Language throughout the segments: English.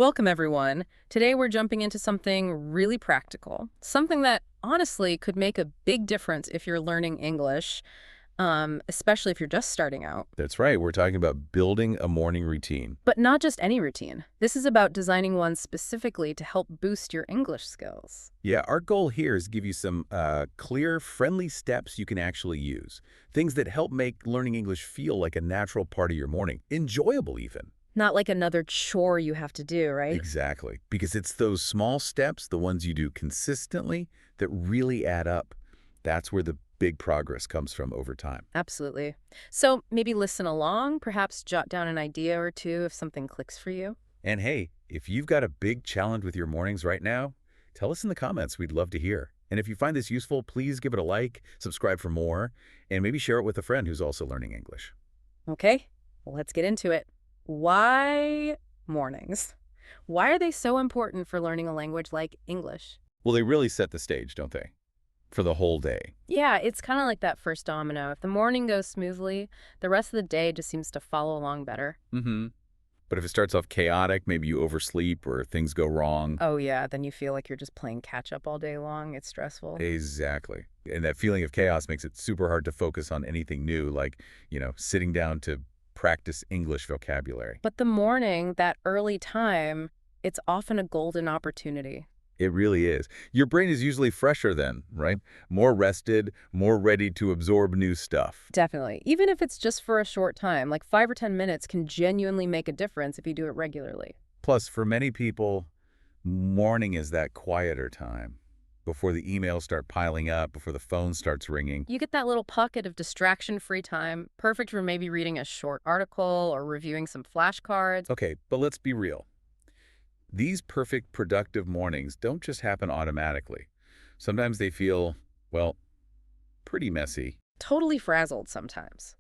Welcome, everyone. Today we're jumping into something really practical, something that honestly could make a big difference if you're learning English, especially if you're just starting out. That's right. We're talking about building a morning routine. But not just any routine. This is about designing one specifically to help boost your English skills. Yeah, our goal here is to give you some clear, friendly steps you can actually use. Things that help make learning English feel like a natural part of your morning, enjoyable even. Not like another chore you have to do, right? Exactly. Because it's those small steps, the ones you do consistently, that really add up. That's where the big progress comes from over time. Absolutely. So maybe listen along, perhaps jot down an idea or two if something clicks for you. And hey, if you've got a big challenge with your mornings right now, tell us in the comments. We'd love to hear. And if you find this useful, please give it a like, subscribe for more, and maybe share it with a friend who's also learning English. Okay, let's get into it. Why mornings? Why are they so important for learning a language like English? Well, they really set the stage, don't they? For the whole day. Yeah, it's kind of like that first domino. If the morning goes smoothly, the rest of the day just seems to follow along better. Mm-hmm. But if it starts off chaotic, maybe you oversleep or things go wrong. Oh yeah, then you feel like you're just playing catch up all day long. It's stressful. Exactly. And that feeling of chaos makes it super hard to focus on anything new, like, sitting down to practice English vocabulary. But the morning, that early time, it's often a golden opportunity. It really is. Your brain is usually fresher then, right? More rested, more ready to absorb new stuff. Definitely. Even if it's just for a short time, like 5 or 10 minutes can genuinely make a difference if you do it regularly. Plus, for many people, morning is that quieter time before the emails start piling up, before the phone starts ringing. You get that little pocket of distraction-free time, perfect for maybe reading a short article or reviewing some flashcards. Okay, but let's be real. These perfect, productive mornings don't just happen automatically. Sometimes they feel, well, pretty messy. Totally frazzled sometimes.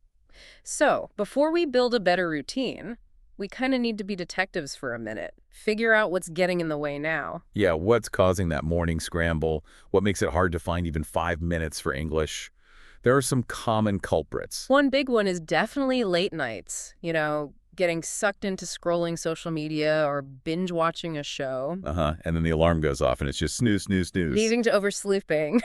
So, before we build a better routine, we kind of need to be detectives for a minute. Figure out what's getting in the way now. Yeah, what's causing that morning scramble? What makes it hard to find even 5 minutes for English? There are some common culprits. One big one is definitely late nights. Getting sucked into scrolling social media or binge watching a show. And then the alarm goes off and it's just snooze, snooze, snooze. Leading to oversleeping.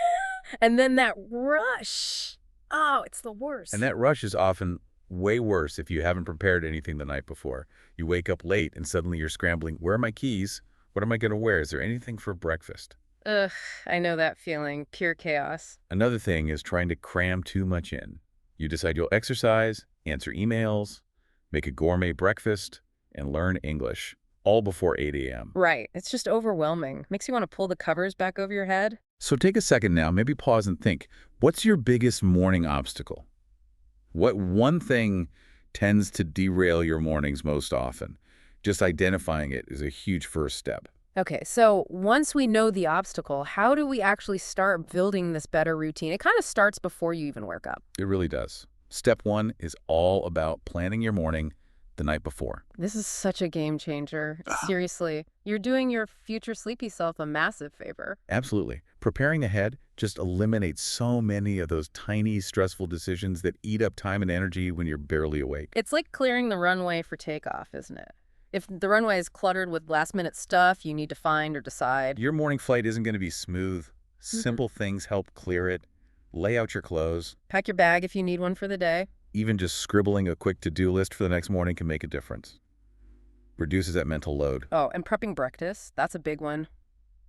And then that rush. Oh, it's the worst. And that rush is often way worse if you haven't prepared anything the night before. You wake up late and suddenly you're scrambling. Where are my keys? What am I going to wear? Is there anything for breakfast? Ugh, I know that feeling. Pure chaos. Another thing is trying to cram too much in. You decide you'll exercise, answer emails, make a gourmet breakfast, and learn English, all before 8 a.m. Right. It's just overwhelming. Makes you want to pull the covers back over your head. So take a second now, maybe pause and think, what's your biggest morning obstacle? What one thing tends to derail your mornings most often? Just identifying it is a huge first step. Okay, so once we know the obstacle, how do we actually start building this better routine? It kind of starts before you even wake up. It really does. Step one is all about planning your morning the night before. This is such a game changer. Seriously, you're doing your future sleepy self a massive favor. Absolutely. Preparing ahead just eliminates so many of those tiny, stressful decisions that eat up time and energy when you're barely awake. It's like clearing the runway for takeoff, isn't it? If the runway is cluttered with last-minute stuff you need to find or decide. Your morning flight isn't going to be smooth. Simple things help clear it. Lay out your clothes. Pack your bag if you need one for the day. Even just scribbling a quick to-do list for the next morning can make a difference. Reduces that mental load. Oh, and prepping breakfast, that's a big one.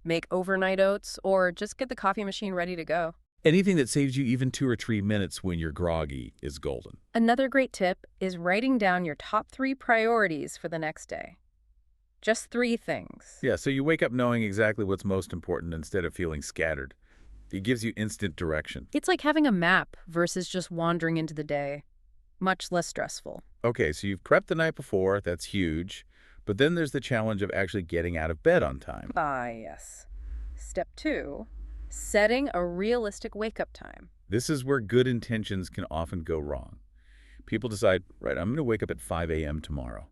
Make overnight oats or just get the coffee machine ready to go. Anything that saves you even 2 or 3 minutes when you're groggy is golden. Another great tip is writing down your top 3 priorities for the next day. Just 3 things. Yeah, so you wake up knowing exactly what's most important instead of feeling scattered. It gives you instant direction. It's like having a map versus just wandering into the day. Much less stressful. Okay, so you've prepped the night before. That's huge. But then there's the challenge of actually getting out of bed on time. Ah, yes. Step 2, setting a realistic wake-up time. This is where good intentions can often go wrong. People decide, right, I'm going to wake up at 5 a.m. tomorrow,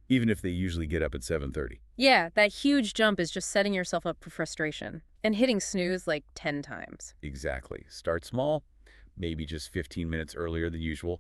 even if they usually get up at 7:30. Yeah, that huge jump is just setting yourself up for frustration and hitting snooze like 10 times. Exactly. Start small, maybe just 15 minutes earlier than usual,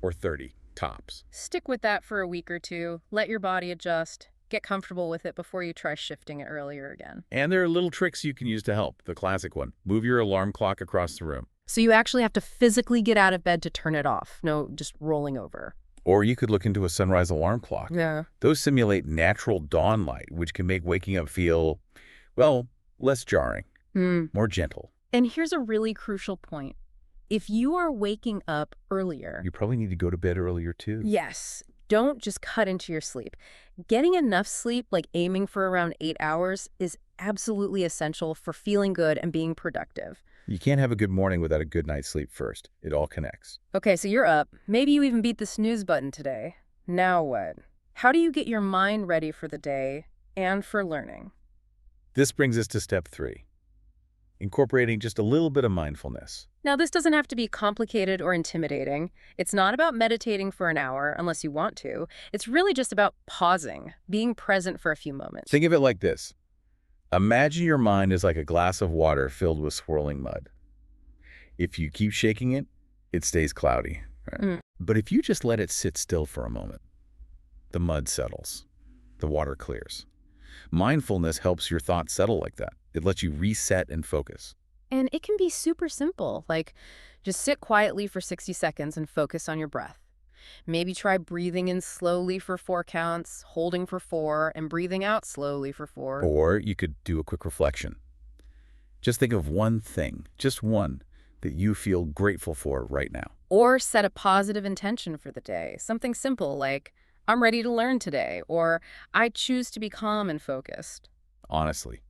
or 30, tops. Stick with that for a week or two. Let your body adjust. Get comfortable with it before you try shifting it earlier again. And there are little tricks you can use to help. The classic one, move your alarm clock across the room. So you actually have to physically get out of bed to turn it off. No, just rolling over. Or you could look into a sunrise alarm clock. Yeah. Those simulate natural dawn light, which can make waking up feel, well, less jarring, more gentle. And here's a really crucial point. If you are waking up earlier, You probably need to go to bed earlier too. yes, don't just cut into your sleep. Getting enough sleep, like aiming for around 8 hours, is absolutely essential for feeling good and being productive. You can't have a good morning without a good night's sleep first. It all connects. Okay, so you're up. Maybe you even beat the snooze button today. Now what? How do you get your mind ready for the day and for learning? This brings us to step 3, incorporating just a little bit of mindfulness. Now, this doesn't have to be complicated or intimidating. It's not about meditating for an hour unless you want to. It's really just about pausing, being present for a few moments. Think of it like this. Imagine your mind is like a glass of water filled with swirling mud. If you keep shaking it, it stays cloudy. Right? But if you just let it sit still for a moment, the mud settles, the water clears. Mindfulness helps your thoughts settle like that. It lets you reset and focus. And it can be super simple, like just sit quietly for 60 seconds and focus on your breath. Maybe try breathing in slowly for 4 counts, holding for 4, and breathing out slowly for 4. Or you could do a quick reflection. Just think of one thing, just one, that you feel grateful for right now. Or set a positive intention for the day. Something simple like, I'm ready to learn today, or I choose to be calm and focused. Honestly,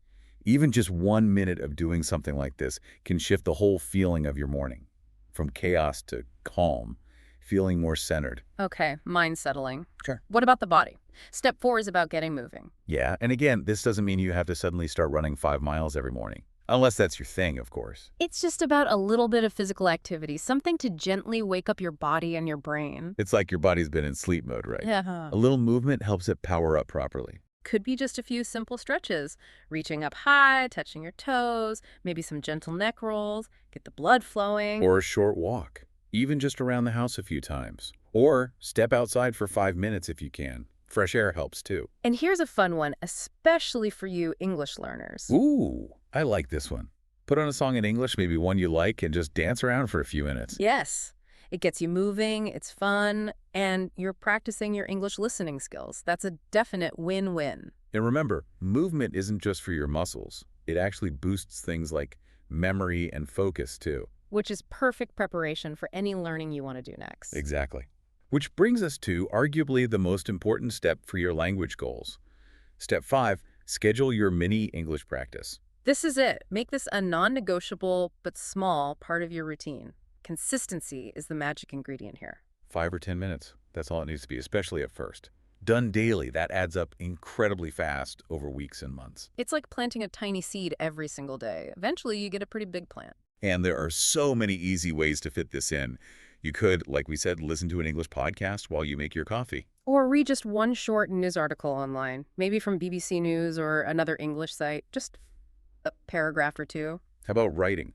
even just 1 minute of doing something like this can shift the whole feeling of your morning, from chaos to calm, feeling more centered. Okay, mind settling. Sure. What about the body? Step 4 is about getting moving. Yeah, and again, this doesn't mean you have to suddenly start running 5 miles every morning. Unless that's your thing, of course. It's just about a little bit of physical activity, something to gently wake up your body and your brain. It's like your body's been in sleep mode, right? Yeah. A little movement helps it power up properly. Could be just a few simple stretches, reaching up high, touching your toes, maybe some gentle neck rolls, get the blood flowing. Or a short walk, even just around the house a few times. Or step outside for 5 minutes if you can. Fresh air helps too. And here's a fun one, especially for you English learners. Ooh, I like this one. Put on a song in English, maybe one you like, and just dance around for a few minutes. Yes, it gets you moving, it's fun, and you're practicing your English listening skills. That's a definite win-win. And remember, movement isn't just for your muscles. It actually boosts things like memory and focus too. Which is perfect preparation for any learning you want to do next. Exactly. Which brings us to arguably the most important step for your language goals. Step 5, schedule your mini English practice. This is it. Make this a non-negotiable but small part of your routine. Consistency is the magic ingredient here. 5 or 10 minutes. That's all it needs to be, especially at first. Done daily, that adds up incredibly fast over weeks and months. It's like planting a tiny seed every single day. Eventually, you get a pretty big plant. And there are so many easy ways to fit this in. You could, like we said, listen to an English podcast while you make your coffee. Or read just one short news article online, maybe from BBC News or another English site, just a paragraph or 2. How about writing?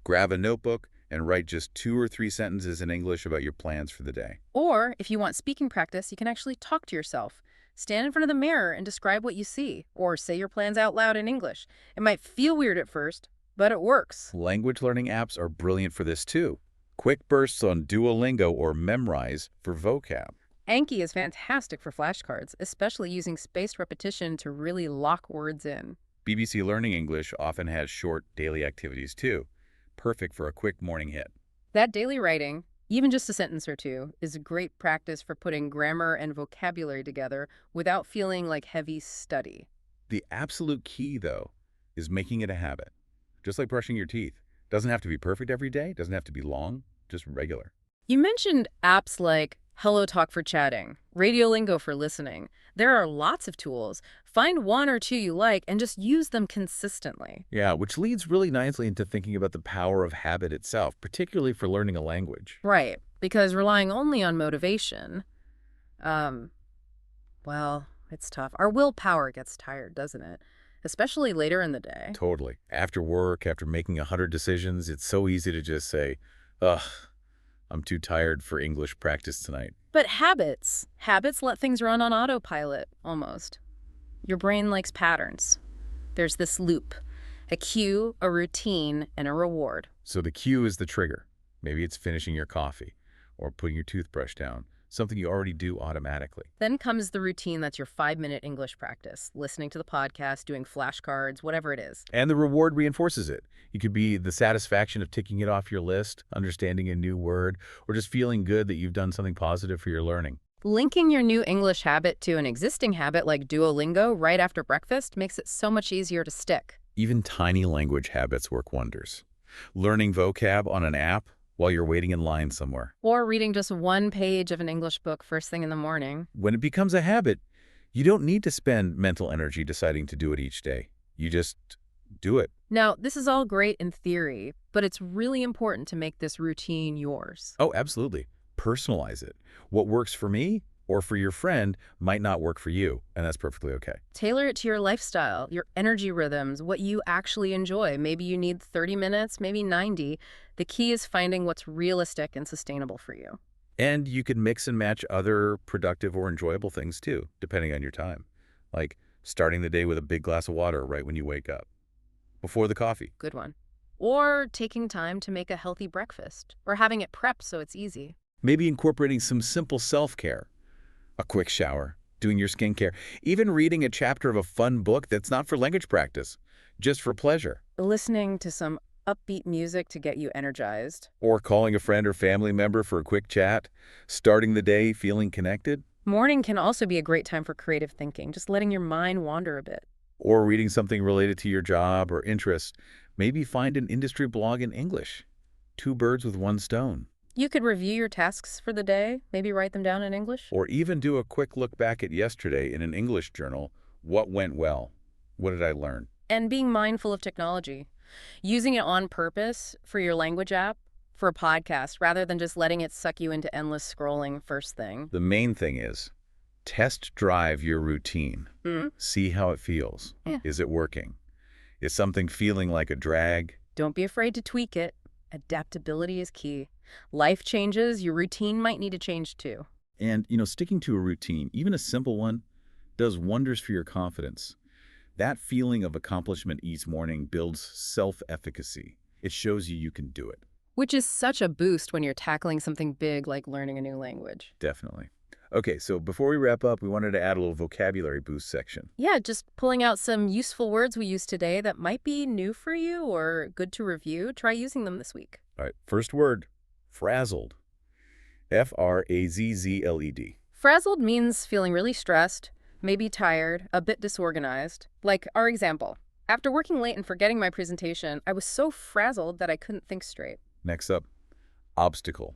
Grab a notebook and write just 2 or 3 sentences in English about your plans for the day. Or if you want speaking practice, you can actually talk to yourself. Stand in front of the mirror and describe what you see, or say your plans out loud in English. It might feel weird at first, but it works. Language learning apps are brilliant for this too. Quick bursts on Duolingo or Memrise for vocab. Anki is fantastic for flashcards, especially using spaced repetition to really lock words in. BBC Learning English often has short daily activities too, perfect for a quick morning hit. That daily writing, even just a sentence or 2, is a great practice for putting grammar and vocabulary together without feeling like heavy study. The absolute key, though, is making it a habit. Just like brushing your teeth. Doesn't have to be perfect every day, doesn't have to be long, just regular. You mentioned apps like HelloTalk for chatting, Radiolingo for listening. There are lots of tools. Find 1 or 2 you like and just use them consistently. Yeah, which leads really nicely into thinking about the power of habit itself, particularly for learning a language. Right, because relying only on motivation, well, it's tough. Our willpower gets tired, doesn't it? Especially later in the day. Totally. After work, after making 100 decisions, it's so easy to just say, ugh, I'm too tired for English practice tonight. But habits let things run on autopilot, almost. Your brain likes patterns. There's this loop, a cue, a routine, and a reward. So the cue is the trigger. Maybe it's finishing your coffee or putting your toothbrush down, something you already do automatically. Then comes the routine that's your 5-minute English practice, listening to the podcast, doing flashcards, whatever it is. And the reward reinforces it. It could be the satisfaction of ticking it off your list, understanding a new word, or just feeling good that you've done something positive for your learning. Linking your new English habit to an existing habit like Duolingo right after breakfast makes it so much easier to stick. Even tiny language habits work wonders. Learning vocab on an app while you're waiting in line somewhere. Or reading just one page of an English book first thing in the morning. When it becomes a habit, you don't need to spend mental energy deciding to do it each day. You just do it. Now, this is all great in theory, but it's really important to make this routine yours. Oh, absolutely. Personalize it. What works for me or for your friend might not work for you, and that's perfectly okay. Tailor it to your lifestyle, your energy rhythms, what you actually enjoy. Maybe you need 30 minutes, maybe 90. The key is finding what's realistic and sustainable for you. And you can mix and match other productive or enjoyable things too, depending on your time. Like starting the day with a big glass of water right when you wake up, before the coffee. Good one. Or taking time to make a healthy breakfast, or having it prepped so it's easy. Maybe incorporating some simple self-care, a quick shower, doing your skincare, even reading a chapter of a fun book that's not for language practice, just for pleasure. Listening to some upbeat music to get you energized. Or calling a friend or family member for a quick chat, starting the day feeling connected. Morning can also be a great time for creative thinking, just letting your mind wander a bit. Or reading something related to your job or interest. Maybe find an industry blog in English. Two birds with one stone. You could review your tasks for the day, maybe write them down in English. Or even do a quick look back at yesterday in an English journal. What went well? What did I learn? And being mindful of technology. Using it on purpose for your language app, for a podcast, rather than just letting it suck you into endless scrolling first thing. The main thing is test drive your routine. See how it feels. Yeah. Is it working? Is something feeling like a drag? Don't be afraid to tweak it. Adaptability is key. Life changes, your routine might need to change too. And, sticking to a routine, even a simple one, does wonders for your confidence. That feeling of accomplishment each morning builds self-efficacy. It shows you can do it. Which is such a boost when you're tackling something big like learning a new language. Definitely. Okay, so before we wrap up, we wanted to add a little vocabulary boost section. Yeah, just pulling out some useful words we used today that might be new for you or good to review. Try using them this week. All right, first word, frazzled. Frazzled. Frazzled means feeling really stressed, maybe tired, a bit disorganized. Like our example. After working late and forgetting my presentation, I was so frazzled that I couldn't think straight. Next up, obstacle.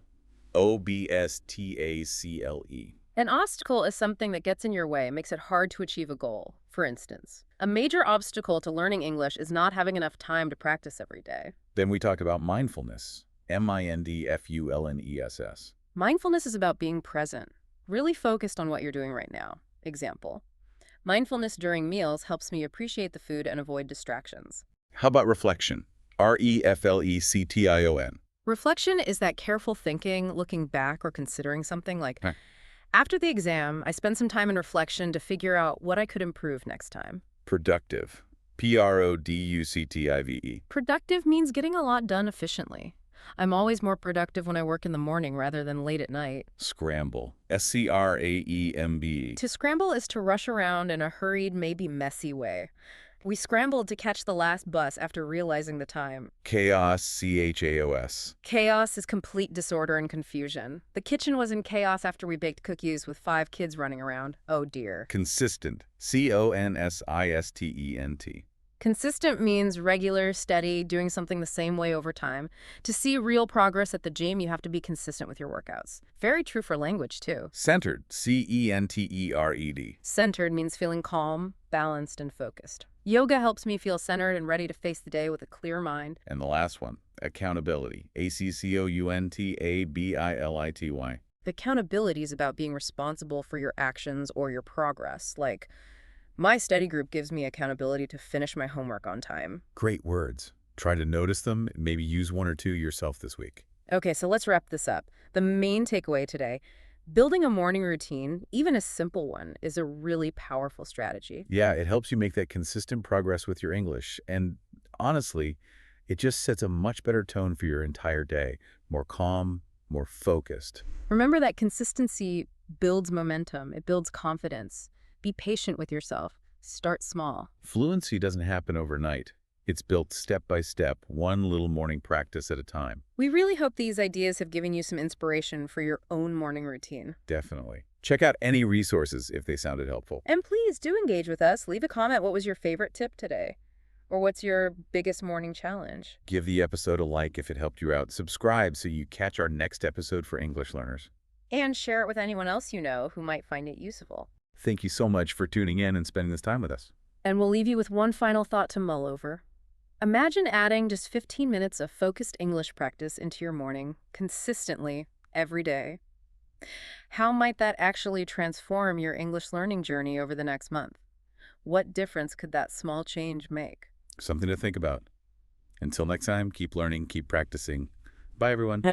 Obstacle. An obstacle is something that gets in your way, makes it hard to achieve a goal. For instance, a major obstacle to learning English is not having enough time to practice every day. Then we talked about mindfulness. Mindfulness. Mindfulness is about being present, really focused on what you're doing right now. Example, mindfulness during meals helps me appreciate the food and avoid distractions. How about reflection? Reflection. Reflection is that careful thinking, looking back or considering something like, after the exam, I spent some time in reflection to figure out what I could improve next time. Productive. Productive. Productive means getting a lot done efficiently. I'm always more productive when I work in the morning rather than late at night. Scramble. Scramble. To scramble is to rush around in a hurried, maybe messy way. We scrambled to catch the last bus after realizing the time. Chaos. Chaos. Chaos is complete disorder and confusion. The kitchen was in chaos after we baked cookies with 5 kids running around. Oh dear. Consistent. Consistent. Consistent means regular, steady, doing something the same way over time. To see real progress at the gym, you have to be consistent with your workouts. Very true for language, too. Centered. Centered. Centered means feeling calm, balanced, and focused. Yoga helps me feel centered and ready to face the day with a clear mind. And the last one, accountability. Accountability. Accountability is about being responsible for your actions or your progress. Like, my study group gives me accountability to finish my homework on time. Great words. Try to notice them, maybe use one or two yourself this week. Okay, so let's wrap this up. The main takeaway today, Building a morning routine, even a simple one, is a really powerful strategy. Yeah, it helps you make that consistent progress with your English. And honestly, it just sets a much better tone for your entire day. More calm, more focused. Remember that consistency builds momentum, it builds confidence. Be patient with yourself. Start small. Fluency doesn't happen overnight. It's built step by step, one little morning practice at a time. We really hope these ideas have given you some inspiration for your own morning routine. Definitely. Check out any resources if they sounded helpful. And please do engage with us. Leave a comment. What was your favorite tip today? Or what's your biggest morning challenge? Give the episode a like if it helped you out. Subscribe so you catch our next episode for English learners. And share it with anyone else you know who might find it useful. Thank you so much for tuning in and spending this time with us. And we'll leave you with one final thought to mull over. Imagine adding just 15 minutes of focused English practice into your morning, consistently, every day. How might that actually transform your English learning journey over the next month? What difference could that small change make? Something to think about. Until next time, keep learning, keep practicing. Bye, everyone.